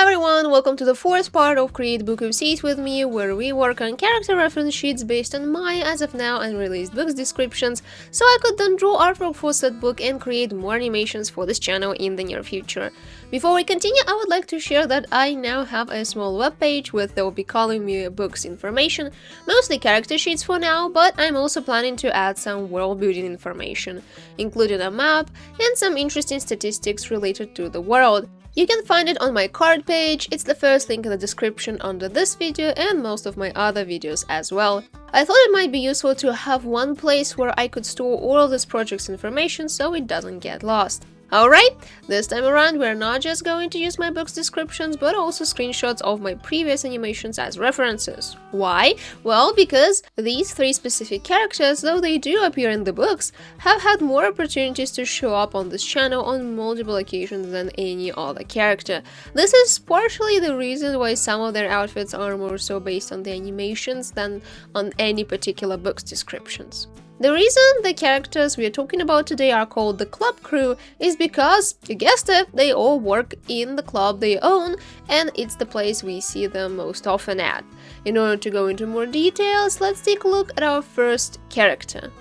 everyone, welcome to the fourth part of Create Book of Seeds with me, where we work on character reference sheets based on my, as of now, unreleased books descriptions, so I could then draw artwork for said book and create more animations for this channel in the near future. Before we continue, I would like to share that I now have a small webpage with they'll be calling me books information, mostly character sheets for now, but I'm also planning to add some world building information, including a map and some interesting statistics related to the world. You can find it on my card page, it's the first link in the description under this video and most of my other videos as well. I thought it might be useful to have one place where I could store all of this project's information so it doesn't get lost. Alright, this time around we're not just going to use my book's descriptions but also screenshots of my previous animations as references. Why? Well, because these three specific characters, though they do appear in the books, have had more opportunities to show up on this channel on multiple occasions than any other character. This is partially the reason why some of their outfits are more so based on the animations than on any particular book's descriptions. The reason the characters we are talking about today are called the Club Crew is because, you guessed it, they all work in the club they own, and it's the place we see them most often at. In order to go into more details, let's take a look at our first character.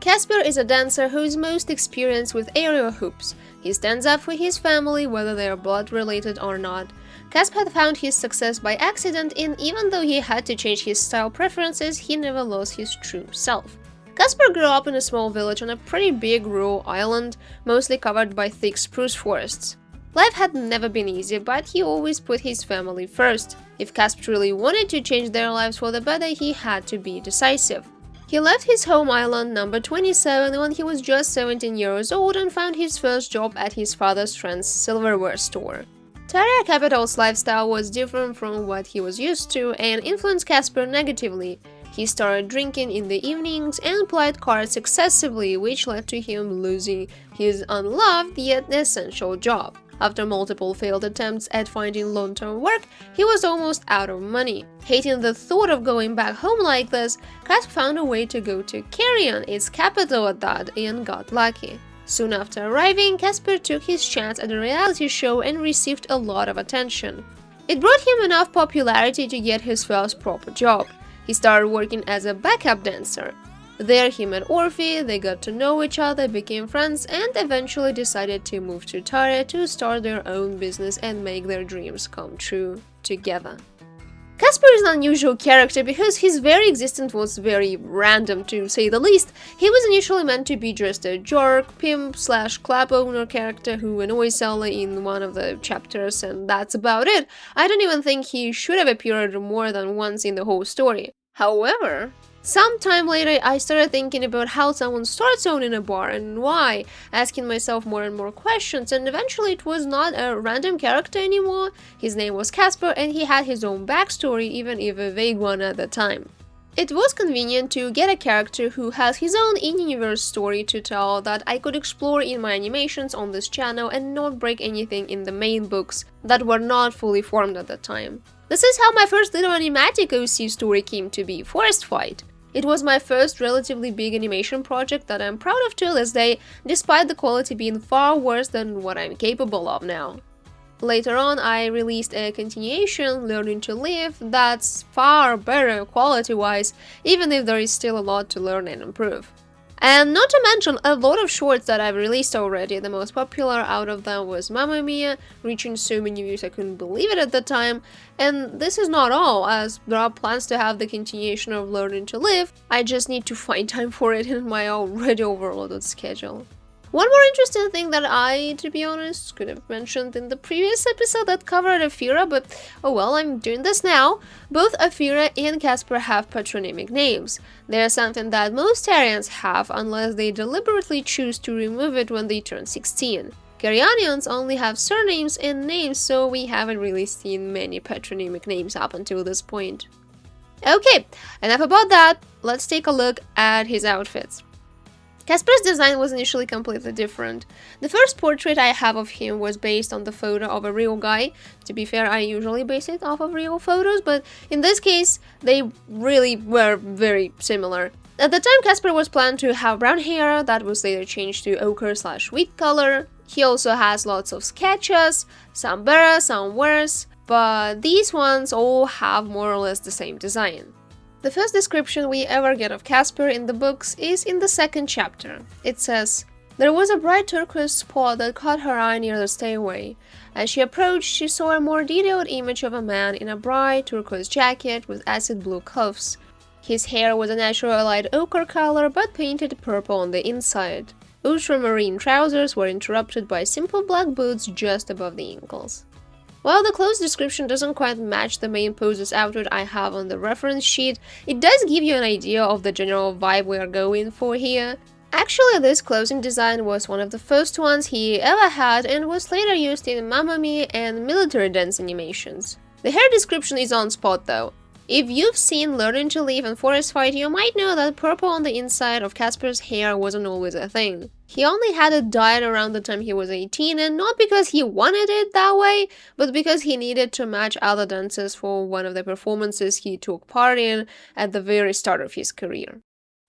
Kasper is a dancer who is most experienced with aerial hoops. He stands up for his family, whether they are blood related or not. Kasper had found his success by accident, and even though he had to change his style preferences, he never lost his true self. Kasper grew up in a small village on a pretty big rural island, mostly covered by thick spruce forests. Life had never been easy, but he always put his family first. If Kasper really wanted to change their lives for the better, he had to be decisive. He left his home island, number 27, when he was just 17 years old and found his first job at his father's friend's silverware store. Tarja Capital's lifestyle was different from what he was used to and influenced Kasper negatively. He started drinking in the evenings and played cards excessively, which led to him losing his unloved yet essential job. After multiple failed attempts at finding long-term work, he was almost out of money. Hating the thought of going back home like this, Kasper found a way to go to Carrion, its capital at that, and got lucky. Soon after arriving, Kasper took his chance at a reality show and received a lot of attention. It brought him enough popularity to get his first proper job. He started working as a backup dancer. There he met Orphey, they got to know each other, became friends, and eventually decided to move to Tarja to start their own business and make their dreams come true together. Kasper is an unusual character because his very existence was very random, to say the least. He was initially meant to be just a jerk, pimp / club owner character who annoys Sally in one of the chapters, and that's about it. I don't even think he should have appeared more than once in the whole story. However, sometime later I started thinking about how someone starts owning a bar and why, asking myself more and more questions, and eventually it was not a random character anymore. His name was Kasper and he had his own backstory, even if a vague one at the time. It was convenient to get a character who has his own in-universe story to tell that I could explore in my animations on this channel and not break anything in the main books that were not fully formed at the time. This is how my first little animatic OC story came to be, Forest Fight. It was my first relatively big animation project that I'm proud of to this day, despite the quality being far worse than what I'm capable of now. Later on, I released a continuation, Learning to Live, that's far better quality-wise, even if there is still a lot to learn and improve. And not to mention a lot of shorts that I've released already. The most popular out of them was Mamma Mia, reaching so many views I couldn't believe it at the time. And this is not all, as there are plans to have the continuation of Learning to Live. I just need to find time for it in my already overloaded schedule. One more interesting thing that I, to be honest, could have mentioned in the previous episode that covered Ophira, but oh well, I'm doing this now. Both Ophira and Kasper have patronymic names. They are something that most Tarians have, unless they deliberately choose to remove it when they turn 16. Carrionians only have surnames and names, so we haven't really seen many patronymic names up until this point. Okay, enough about that, let's take a look at his outfits. Kasper's design was initially completely different. The first portrait I have of him was based on the photo of a real guy. To be fair, I usually base it off of real photos, but in this case, they really were very similar. At the time, Kasper was planned to have brown hair that was later changed to ochre/wheat color. He also has lots of sketches, some better, some worse, but these ones all have more or less the same design. The first description we ever get of Kasper in the books is in the second chapter. It says, "There was a bright turquoise spot that caught her eye near the stairway. As she approached, she saw a more detailed image of a man in a bright turquoise jacket with acid blue cuffs. His hair was a natural light ochre color but painted purple on the inside. Ultramarine trousers were interrupted by simple black boots just above the ankles." While the close description doesn't quite match the main poser's outfit I have on the reference sheet, it does give you an idea of the general vibe we are going for here. Actually, this clothing design was one of the first ones he ever had and was later used in Mamma Mia and military dance animations. The hair description is on spot though. If you've seen Learning to Live and Forest Fight, you might know that purple on the inside of Kasper's hair wasn't always a thing. He only had it dyed around the time he was 18, and not because he wanted it that way, but because he needed to match other dancers for one of the performances he took part in at the very start of his career.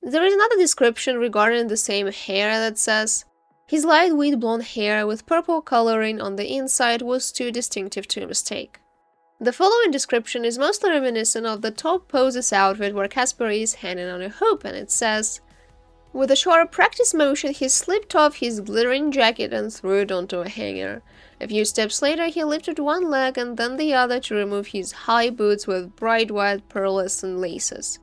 There is another description regarding the same hair that says, "His light wheat blonde hair with purple coloring on the inside was too distinctive to mistake." The following description is mostly reminiscent of the top poser's outfit where Kasper is hanging on a hoop, and it says, "With a sharp practice motion, he slipped off his glittering jacket and threw it onto a hanger. A few steps later, he lifted one leg and then the other to remove his high boots with bright white pearlescent laces.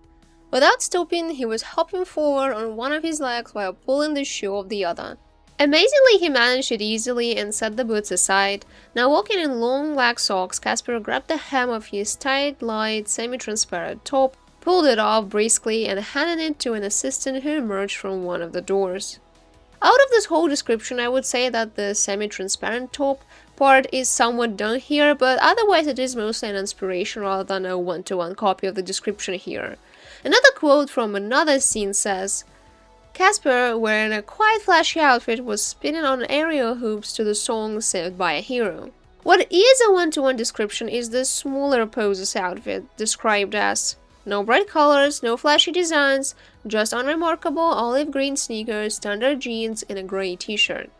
Without stopping, he was hopping forward on one of his legs while pulling the shoe of the other. Amazingly, he managed it easily and set the boots aside. Now walking in long black socks, Kasper grabbed the hem of his tight, light, semi-transparent top, pulled it off briskly and handed it to an assistant who emerged from one of the doors." Out of this whole description, I would say that the semi-transparent top part is somewhat done here, but otherwise it is mostly an inspiration rather than a one-to-one copy of the description here. Another quote from another scene says, "Kasper, wearing a quite flashy outfit, was spinning on aerial hoops to the song Saved by a Hero." What is a one-to-one description is the smaller poser's outfit, described as no bright colors, no flashy designs, just unremarkable olive green sneakers, standard jeans, and a grey t-shirt.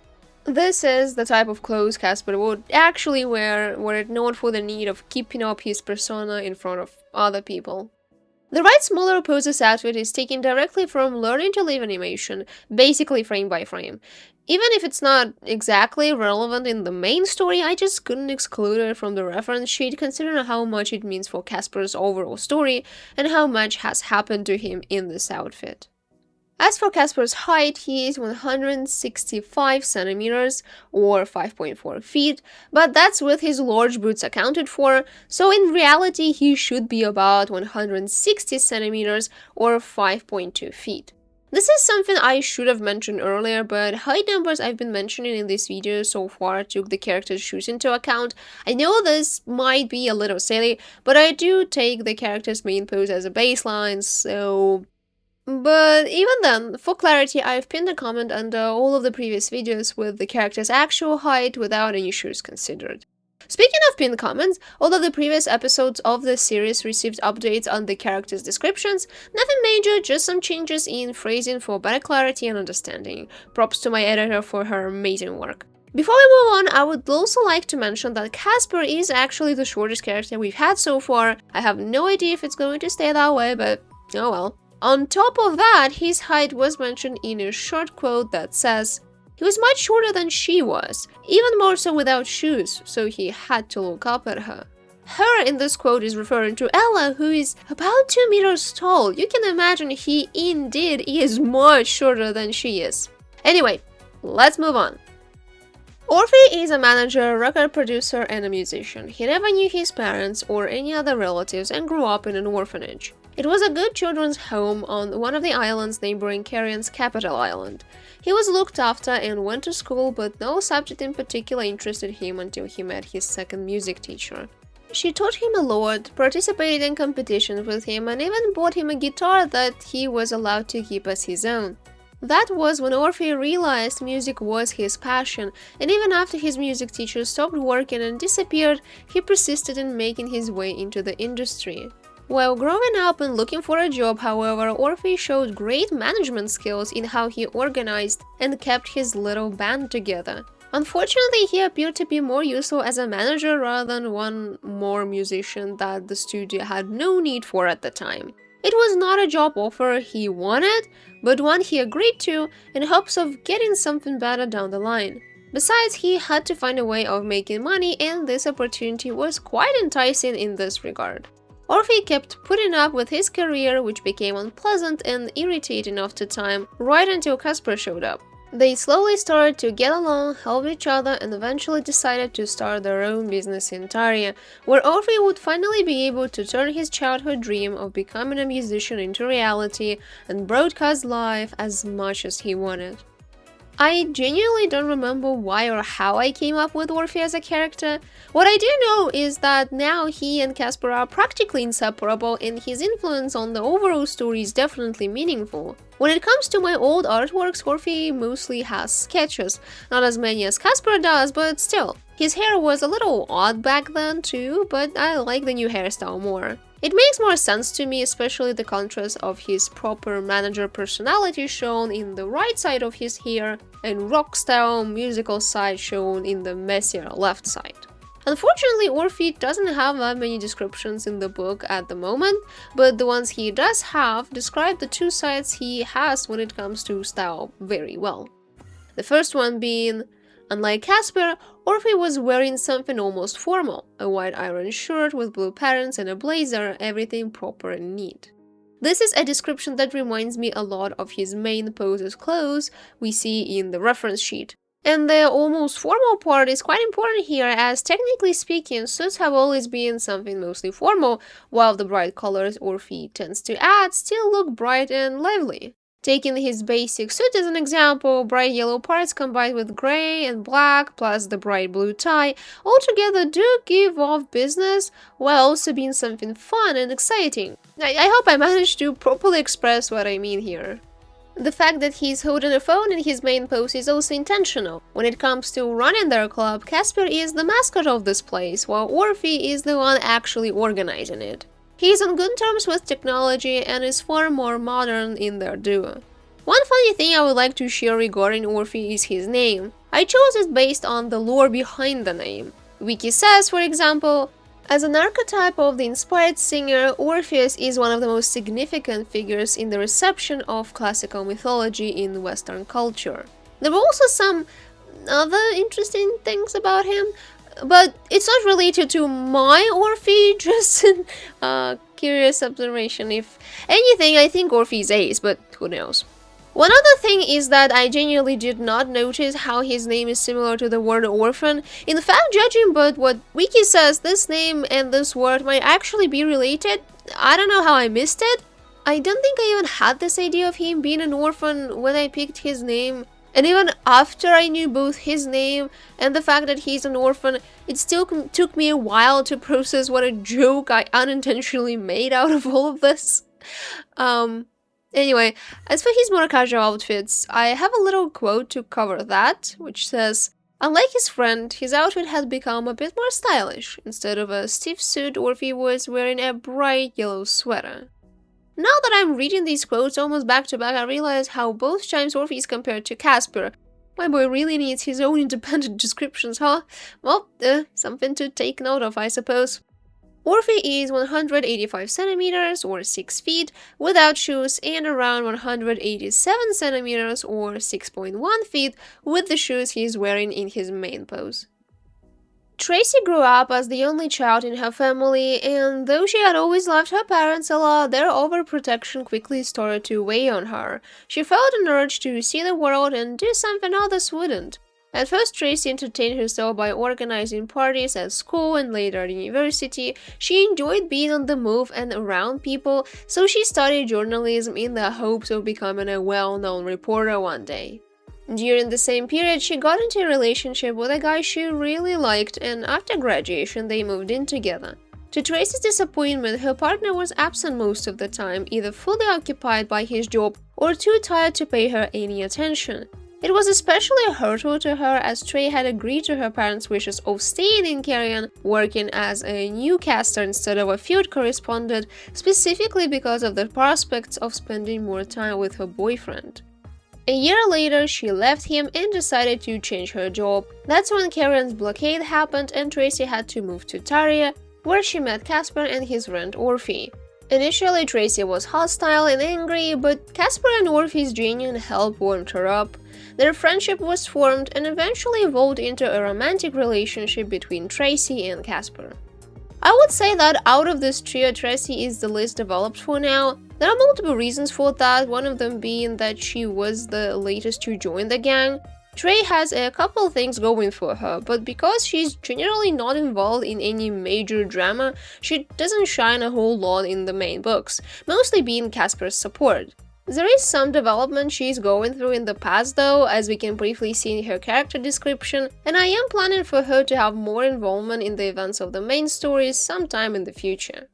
This is the type of clothes Kasper would actually wear were it not for the need of keeping up his persona in front of other people. The right smaller poser's outfit is taken directly from Learning to Live animation, basically frame by frame. Even if it's not exactly relevant in the main story, I just couldn't exclude it from the reference sheet considering how much it means for Kasper's overall story and how much has happened to him in this outfit. As for Kasper's height, he is 165 centimeters or 5.4 feet, but that's with his large boots accounted for, so in reality he should be about 160 centimeters or 5.2 feet. This is something I should have mentioned earlier, but height numbers I've been mentioning in this video so far took the character's shoes into account. I know this might be a little silly, but I do take the character's main pose as a baseline, so... But even then, for clarity, I've pinned a comment under all of the previous videos with the character's actual height without any shoes considered. Speaking of pinned comments, all of the previous episodes of this series received updates on the characters' descriptions, nothing major, just some changes in phrasing for better clarity and understanding. Props to my editor for her amazing work. Before we move on, I would also like to mention that Kasper is actually the shortest character we've had so far. I have no idea if it's going to stay that way, but oh well. On top of that, his height was mentioned in a short quote that says, "He was much shorter than she was, even more so without shoes, so he had to look up at her." Her in this quote is referring to Ella, who is about 2 meters tall. You can imagine he indeed is much shorter than she is. Anyway, let's move on. Orphey is a manager, record producer, and a musician. He never knew his parents or any other relatives and grew up in an orphanage. It was a good children's home on one of the islands neighboring Carrion's capital island. He was looked after and went to school, but no subject in particular interested him until he met his second music teacher. She taught him a lot, participated in competitions with him, and even bought him a guitar that he was allowed to keep as his own. That was when Orphey realized music was his passion, and even after his music teacher stopped working and disappeared, he persisted in making his way into the industry. While growing up and looking for a job, however, Orphey showed great management skills in how he organized and kept his little band together. Unfortunately, he appeared to be more useful as a manager rather than one more musician that the studio had no need for at the time. It was not a job offer he wanted, but one he agreed to in hopes of getting something better down the line. Besides, he had to find a way of making money, and this opportunity was quite enticing in this regard. Orphey kept putting up with his career, which became unpleasant and irritating after time, right until Kasper showed up. They slowly started to get along, help each other, and eventually decided to start their own business in Tarja, where Orphey would finally be able to turn his childhood dream of becoming a musician into reality and broadcast live as much as he wanted. I genuinely don't remember why or how I came up with Orphey as a character. What I do know is that now he and Kasper are practically inseparable, and his influence on the overall story is definitely meaningful. When it comes to my old artworks, Orphey mostly has sketches, not as many as Kasper does, but still. His hair was a little odd back then too, but I like the new hairstyle more. It makes more sense to me, especially the contrast of his proper manager personality shown in the right side of his hair and rock-style musical side shown in the messier left side. Unfortunately, Orphey doesn't have that many descriptions in the book at the moment, but the ones he does have describe the two sides he has when it comes to style very well. The first one being, unlike Kasper, Orphey was wearing something almost formal, a white iron shirt with blue patterns and a blazer, everything proper and neat. This is a description that reminds me a lot of his main pose's clothes we see in the reference sheet. And the almost formal part is quite important here, as technically speaking, suits have always been something mostly formal, while the bright colors Orphey tends to add still look bright and lively. Taking his basic suit as an example, bright yellow parts combined with grey and black, plus the bright blue tie, altogether do give off business, while also being something fun and exciting. I hope I managed to properly express what I mean here. The fact that he's holding a phone in his main pose is also intentional. When it comes to running their club, Kasper is the mascot of this place, while Orphey is the one actually organizing it. He is on good terms with technology and is far more modern in their duo. One funny thing I would like to share regarding Orphey is his name. I chose it based on the lore behind the name. Wiki says, for example, as an archetype of the inspired singer, Orpheus is one of the most significant figures in the reception of classical mythology in Western culture. There were also some other interesting things about him, but it's not related to my Orphey, just a curious observation. If anything, I think Orphey is ace, but who knows. One other thing is that I genuinely did not notice how his name is similar to the word orphan. In fact, judging by what Wiki says, this name and this word might actually be related. I don't know how I missed it. I don't think I even had this idea of him being an orphan when I picked his name. And even after I knew both his name and the fact that he's an orphan, it still took me a while to process what a joke I unintentionally made out of all of this. Anyway, as for his more casual outfits, I have a little quote to cover that, which says, unlike his friend, his outfit had become a bit more stylish. Instead of a stiff suit, Orphey was wearing a bright yellow sweater. Now that I'm reading these quotes almost back to back, I realize how both times Orphey is compared to Kasper. My boy really needs his own independent descriptions, huh? Well, something to take note of, I suppose. Orphey is 185 centimeters or 6 feet without shoes and around 187 centimeters or 6.1 feet with the shoes he is wearing in his main pose. Tracy grew up as the only child in her family, and though she had always loved her parents a lot, their overprotection quickly started to weigh on her. She felt an urge to see the world and do something others wouldn't. At first, Tracy entertained herself by organizing parties at school and later at university. She enjoyed being on the move and around people, so she studied journalism in the hopes of becoming a well-known reporter one day. During the same period, she got into a relationship with a guy she really liked, and after graduation, they moved in together. To Tracy's disappointment, her partner was absent most of the time, either fully occupied by his job or too tired to pay her any attention. It was especially hurtful to her as Trey had agreed to her parents' wishes of staying in Carrion, working as a newscaster instead of a field correspondent, specifically because of the prospects of spending more time with her boyfriend. A year later, she left him and decided to change her job. That's when Karen's blockade happened and Tracy had to move to Tarja, where she met Kasper and his friend Orphey. Initially, Tracy was hostile and angry, but Kasper and Orphey's genuine help warmed her up. Their friendship was formed and eventually evolved into a romantic relationship between Tracy and Kasper. I would say that out of this trio, Tracy is the least developed for now. There are multiple reasons for that, one of them being that she was the latest to join the gang. Trey has a couple things going for her, but because she's generally not involved in any major drama, she doesn't shine a whole lot in the main books, mostly being Kasper's support. There is some development she's going through in the past though, as we can briefly see in her character description, and I am planning for her to have more involvement in the events of the main stories sometime in the future.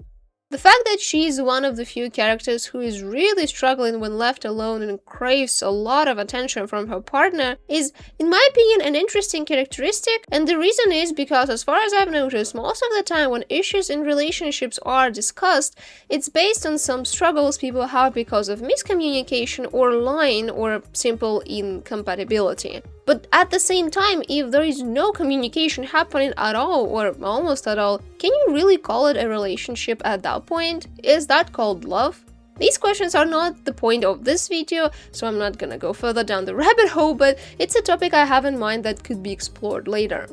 The fact that she's one of the few characters who is really struggling when left alone and craves a lot of attention from her partner is, in my opinion, an interesting characteristic, and the reason is because, as far as I've noticed, most of the time when issues in relationships are discussed, it's based on some struggles people have because of miscommunication or lying or simple incompatibility. But at the same time, if there is no communication happening at all or almost at all, can you really call it a relationship at that point? Is that called love? These questions are not the point of this video, so I'm not gonna go further down the rabbit hole, but it's a topic I have in mind that could be explored later.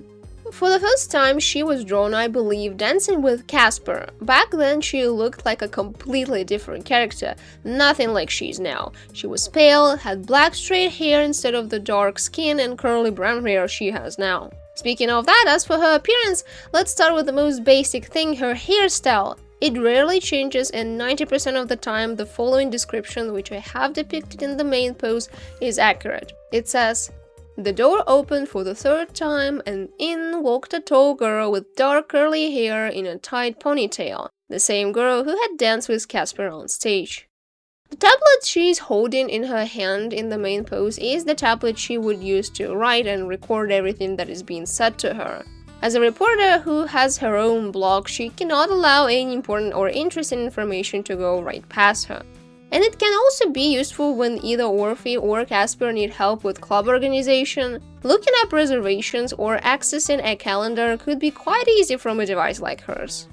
For the first time, she was drawn, I believe, dancing with Kasper. Back then, she looked like a completely different character, nothing like she is now. She was pale, had black straight hair instead of the dark skin and curly brown hair she has now. Speaking of that, as for her appearance, let's start with the most basic thing, her hairstyle. It rarely changes, and 90% of the time the following description, which I have depicted in the main post, is accurate. It says, "The door opened for the third time, and in walked a tall girl with dark curly hair in a tight ponytail, the same girl who had danced with Kasper on stage." The tablet she's holding in her hand in the main pose is the tablet she would use to write and record everything that is being said to her. As a reporter who has her own blog, she cannot allow any important or interesting information to go right past her. And it can also be useful when either Orphey or Kasper need help with club organization. Looking up reservations or accessing a calendar could be quite easy from a device like hers.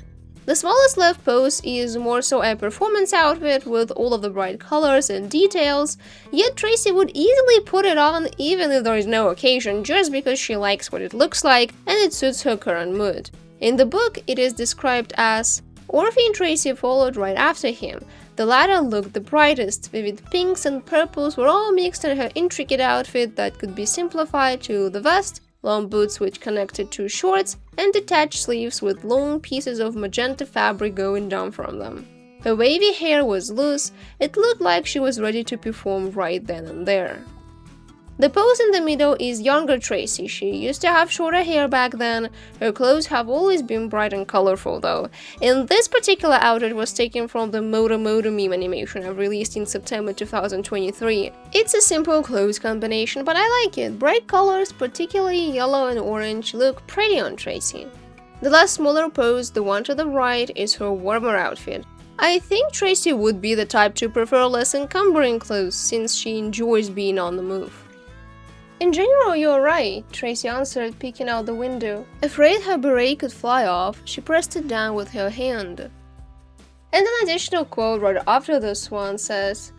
The smallest left pose is more so a performance outfit with all of the bright colors and details, yet Tracy would easily put it on even if there is no occasion, just because she likes what it looks like and it suits her current mood. In the book, it is described as, "Orphey and Tracy followed right after him. The latter looked the brightest, vivid pinks and purples were all mixed in her intricate outfit that could be simplified to the vest, long boots which connected to shorts, and detached sleeves with long pieces of magenta fabric going down from them. Her wavy hair was loose, it looked like she was ready to perform right then and there." The pose in the middle is younger Tracy. She used to have shorter hair back then. Her clothes have always been bright and colorful though. And this particular outfit was taken from the Moto meme animation I've released in September 2023. It's a simple clothes combination, but I like it. Bright colors, particularly yellow and orange, look pretty on Tracy. The last smaller pose, the one to the right, is her warmer outfit. I think Tracy would be the type to prefer less encumbering clothes since she enjoys being on the move. "In general, you're right," Tracy answered, peeking out the window. Afraid her beret could fly off, she pressed it down with her hand. And an additional quote right after this one says,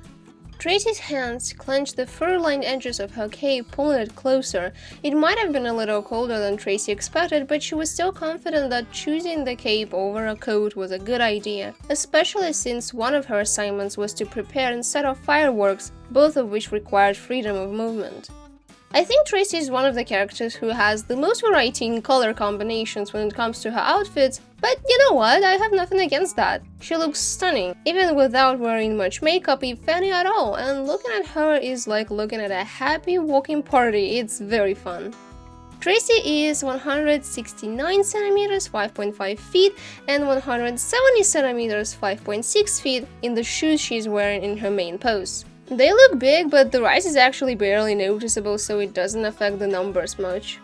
"Tracy's hands clenched the fur-lined edges of her cape, pulling it closer. It might have been a little colder than Tracy expected, but she was still confident that choosing the cape over a coat was a good idea, especially since one of her assignments was to prepare and set off fireworks, both of which required freedom of movement." I think Tracy is one of the characters who has the most variety in color combinations when it comes to her outfits, but you know what, I have nothing against that. She looks stunning, even without wearing much makeup, if any at all, and looking at her is like looking at a happy walking party. It's very fun. Tracy is 169 centimeters, 5.5 feet, and 170 centimeters, 5.6 feet in the shoes she's wearing in her main pose. They look big, but the rise is actually barely noticeable, so it doesn't affect the numbers much.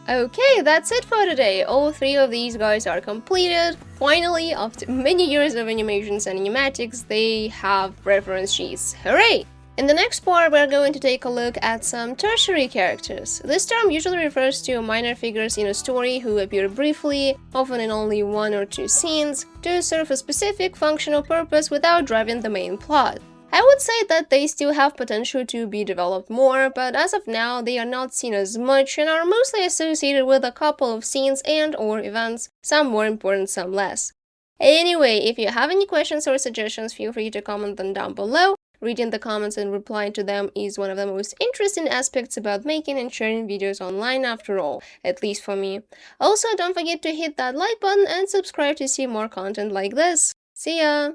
Okay, that's it for today. All three of these guys are completed. Finally, after many years of animations and animatics, they have reference sheets. Hooray! In the next part, we're going to take a look at some tertiary characters. This term usually refers to minor figures in a story who appear briefly, often in only one or two scenes, to serve a specific functional purpose without driving the main plot. I would say that they still have potential to be developed more, but as of now, they are not seen as much and are mostly associated with a couple of scenes and/or events, some more important, some less. Anyway, if you have any questions or suggestions, feel free to comment them down below. Reading the comments and replying to them is one of the most interesting aspects about making and sharing videos online after all, at least for me. Also, don't forget to hit that like button and subscribe to see more content like this. See ya!